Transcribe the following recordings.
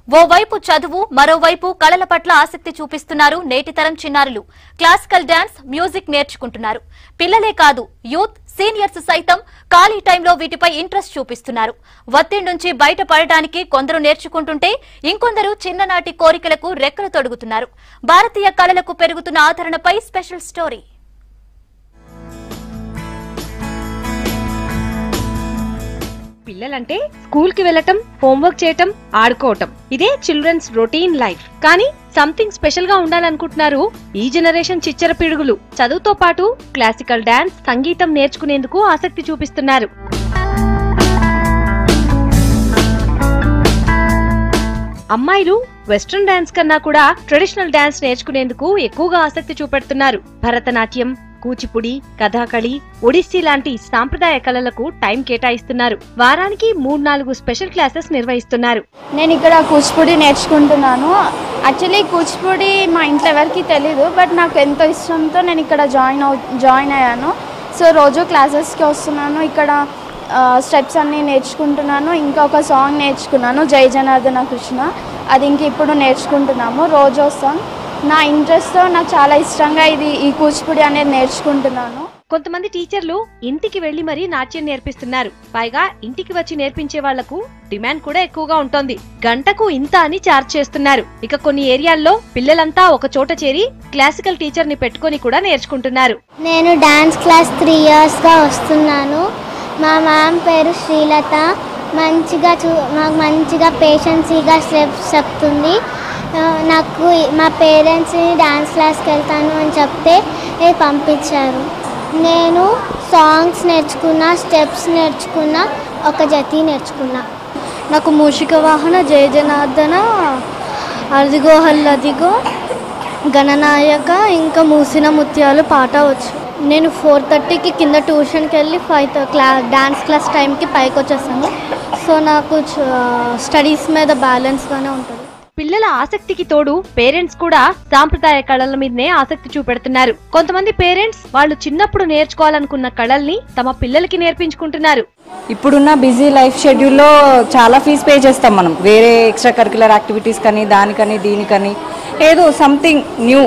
ఓవైపు చదువు మరోవైపు కళల పట్ల ఆసక్తి చూపిస్తున్నారు నేటి తరం చిన్నారులు. క్లాసికల్ డాన్స్, మ్యూజిక్ నేర్చుకుంటున్నారు. పిల్లలే కాదు, యూత్, సీనియర్స్ సైతం ఖాళీ టైంలో వీటిపై ఇంట్రెస్ట్ చూపిస్తున్నారు. ఒత్తిడి నుంచి బయటపడడానికి కొందరు నేర్చుకుంటుంటే ఇంకొందరు చిన్ననాటి కోరికలకు రెక్కలు తొడుగుతున్నారు. భారతీయ కళలకు పెరుగుతున్న ఆదరణపై స్పెషల్ స్టోరీ. పిల్లలంటే స్కూల్ కి వెళ్లటం, హోంవర్క్ చేయటం, ఆడుకోవటం, ఇదే చిల్డ్రన్స్ రొటీన్ లైఫ్. కానీ సంథింగ్ స్పెషల్ గా ఉండాలనుకుంటున్నారు ఈ జనరేషన్ చిచ్చర పిడుగులు. చదువుతో పాటు క్లాసికల్ డాన్స్, సంగీతం నేర్చుకునేందుకు ఆసక్తి చూపిస్తున్నారు. అమ్మాయిలు వెస్ట్రన్ డాన్స్ కన్నా కూడా ట్రెడిషనల్ డాన్స్ నేర్చుకునేందుకు ఎక్కువగా ఆసక్తి చూపెడుతున్నారు. భరతనాట్యం, కూచిపుడి, కథాకళి, ఒడిస్సీ లాంటి సాంప్రదాయ కళలకు టైం కేటాయిస్తున్నారు. వారానికి 3-4 స్పెషల్ క్లాసెస్ నిర్వహిస్తున్నారు. నేను ఇక్కడ కూచిపుడి నేర్చుకుంటున్నాను. యాక్చువల్లీ కూచిపుడి మా ఇంట్లో ఎవరికి తెలీదు, బట్ నాకు ఎంతో ఇష్టంతో నేను ఇక్కడ జాయిన్ అయ్యాను. సో రోజు క్లాసెస్కి వస్తున్నాను. ఇక్కడ స్టెప్స్ అన్నీ నేర్చుకుంటున్నాను. ఇంకా ఒక సాంగ్ నేర్చుకున్నాను, జై జనార్దన కృష్ణ. అది ఇంక ఇప్పుడు నేర్చుకుంటున్నాము. రోజు వస్తాం. నా ఇంట్రెస్ట్తో నాకు చాలా ఇష్టంగా ఈ కూచిపుడి అనేది నేర్చుకుంటున్నాను. కొంతమంది టీచర్లు ఇంటికి వెళ్లి మరీ నాట్యం నేర్పిస్తున్నారు. పైగా ఇంటికి వచ్చి నేర్పించే వాళ్లకు డిమాండ్ కూడా ఎక్కువగా ఉంటుంది. గంటకు ఇంత అని చార్జ్ చేస్తున్నారు. ఇక కొన్ని ఏరియాల్లో పిల్లలంతా ఒక చోట చేరి క్లాసికల్ టీచర్ ని పెట్టుకొని కూడా నేర్చుకుంటున్నారు. నేను డాన్స్ క్లాస్ 3 years గా వస్తున్నాను. మా మ్యామ్ పేరు శ్రీలత. మాకు మంచిగా పేషెన్సీగా స్టెప్స్ చెప్తుంది. నాకు మా పేరెంట్స్ని డాన్స్ క్లాస్కి వెళ్తాను అని చెప్తే పంపించారు. నేను సాంగ్స్ నేర్చుకున్నా, స్టెప్స్ నేర్చుకున్నా, ఒక జతి నేర్చుకున్నా. నాకు మూషిక వాహన, జయ జనార్దన, అదిగో హల్లదిగో, గణనాయక, ఇంకా మూసిన ముత్యాలు పాట వచ్చు. నేను 4:30కి కింద ట్యూషన్కి వెళ్ళి 5 డాన్స్ క్లాస్ టైంకి పైకి వచ్చేస్తాను. సో నాకు స్టడీస్ మీద బ్యాలెన్స్గానే ఉంటుంది. పిల్లల ఆసక్తికి తోడు పేరెంట్స్ కూడా సాంప్రదాయ కళల మీదనే ఆసక్తి చూపెడుతున్నారు. కొంతమంది పేరెంట్స్ వాళ్ళు చిన్నప్పుడు నేర్చుకోవాలనుకున్న కళల్ని తమ పిల్లలకి నేర్పించుకుంటున్నారు. ఇప్పుడున్న బిజీ లైఫ్ షెడ్యూల్లో చాలా ఫీజు పే చేస్తాం మనం, వేరే ఎక్స్ట్రా కరిక్యులర్ యాక్టివిటీస్ కానీ, దానికని దీనికని. ఏదో సంథింగ్ న్యూ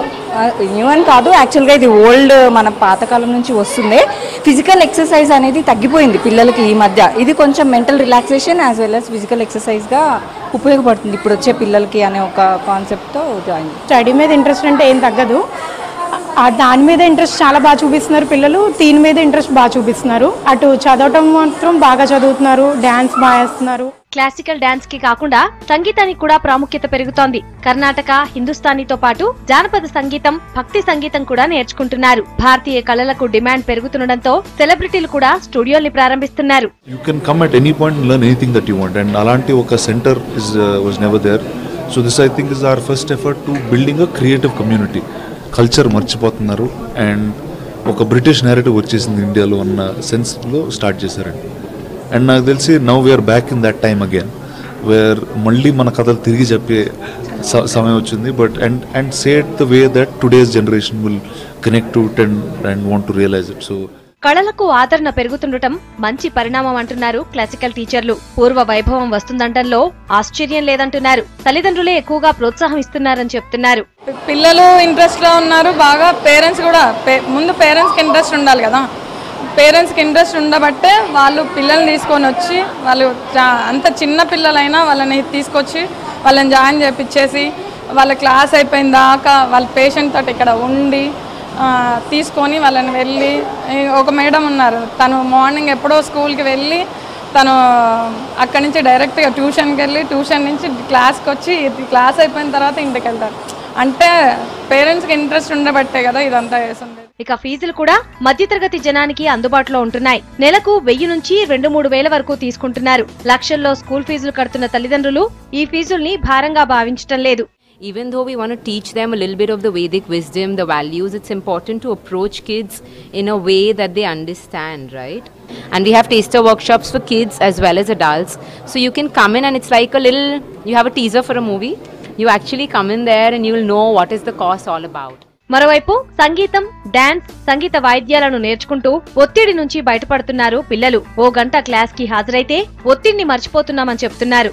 అని కాదు, యాక్చువల్గా ఇది ఓల్డ్, మన పాతకాలం నుంచి వస్తుంది. ఫిజికల్ ఎక్సర్సైజ్ అనేది తగ్గిపోయింది పిల్లలకి ఈ మధ్య. ఇది కొంచెం mental relaxation as well as physical ఎక్సర్సైజ్గా ఉపయోగపడుతుంది ఇప్పుడు వచ్చే పిల్లలకి అనే ఒక కాన్సెప్ట్తో జాయిన్. స్టడీ మీద ఇంట్రెస్ట్ అంటే ఏం తగ్గదు, దాని మీద ఇంట్రెస్ట్ చాలా బాగా చూపిస్తున్నారు పిల్లలు. దీని మీద ఇంట్రెస్ట్ బాగా చూపిస్తున్నారు. అటు చదవటం మాత్రం బాగా చదువుతున్నారు, డాన్స్ బాగా వేస్తున్నారు. క్లాసికల్ డాన్స్ కి కాకుండా సంగీతానికి కూడా ప్రాముఖ్యత పెరుగుతోంది. కర్ణాటక, హిందుస్థానీతో పాటు జానపద సంగీతం, భక్తి సంగీతం కూడా నేర్చుకుంటున్నారు. భారతీయ కళలకు డిమాండ్ పెరుగుతుండటంతో సెలబ్రిటీలు కూడా స్టూడియోల్ని ప్రారంభిస్తున్నారు. You can come at any point and learn anything that you want, and అలాంటి ఒక centre was never there. So this I think is our first effort to building a creative community. Culture మర్చిపోతున్నారు and ఒక British narrative వచ్చేసింది ఇండియాలో అన్న సెన్స్లో start చేశారండి. And నాకు తెలిసి now we're back in that time again, where మళ్ళీ మన కథలు తిరిగి చెప్పే సమయం వచ్చింది. But and say it the way that today's generation will connect to it and want to realise it. So కళలకు ఆదరణ పెరుగుతుండటం మంచి పరిణామం అంటున్నారు క్లాసికల్ టీచర్లు. పూర్వ వైభవం వస్తుందంటంలో ఆశ్చర్యం లేదంటున్నారు. తల్లిదండ్రులే ఎక్కువగా ప్రోత్సాహం ఇస్తున్నారని చెప్తున్నారు. పిల్లలు ఇంట్రెస్ట్ లో ఉన్నారు బాగా. పేరెంట్స్ కూడా ముందు పేరెంట్స్కి ఇంట్రెస్ట్ ఉండాలి కదా. పేరెంట్స్కి ఇంట్రెస్ట్ ఉండబట్టే వాళ్ళు పిల్లల్ని తీసుకొని వచ్చి, వాళ్ళు అంత చిన్న పిల్లలైనా వాళ్ళని తీసుకొచ్చి వాళ్ళని జాయిన్ చేయించేసి వాళ్ళ క్లాస్ అయిపోయిన దాకా వాళ్ళ పేషెంట్ తోటి ఇక్కడ ఉండి తీసుకొని వాళ్ళని వెళ్ళి, ఒక మేడం ఉన్నారు, తను మార్నింగ్ ఎప్పుడో స్కూల్కి వెళ్ళి తను అక్కడి నుంచి డైరెక్ట్గా ట్యూషన్కి వెళ్ళి, ట్యూషన్ నుంచి క్లాస్కి వచ్చి క్లాస్ అయిపోయిన తర్వాత ఇంటికి వెళ్తారు. అంటే పేరెంట్స్కి ఇంట్రెస్ట్ ఉండబట్టే కదా ఇదంతా చేస్తుంది. ఇక ఫీజులు కూడా మధ్యతరగతి జనానికి అందుబాటులో ఉంటున్నాయి. నెలకు 1000 నుంచి 2-3 వేల వరకు తీసుకుంటున్నారు. లక్షల్లో స్కూల్ ఫీజులు కడుతున్న తల్లిదండ్రులు ఈ ఫీజుల్ని భారంగా భావించటం లేదు. Even though we want to teach them a little bit of the Vedic wisdom, the values, it's important to approach kids in a way that they understand, right? And we have taster workshops for kids as well as adults. So you can come in and it's like a little, you have a teaser for a movie. You actually come in there and you will know what is the course all about. మరోవైపు సంగీతం, dance, సంగీత వాయిద్యాలను నేర్చుకుంటూ ఒత్తిడి నుంచి బయటపడుతున్నారు పిల్లలు. ఓ గంట class కి హాజరైతే ఒత్తిడిని మర్చిపోతున్నామని చెప్తున్నారు.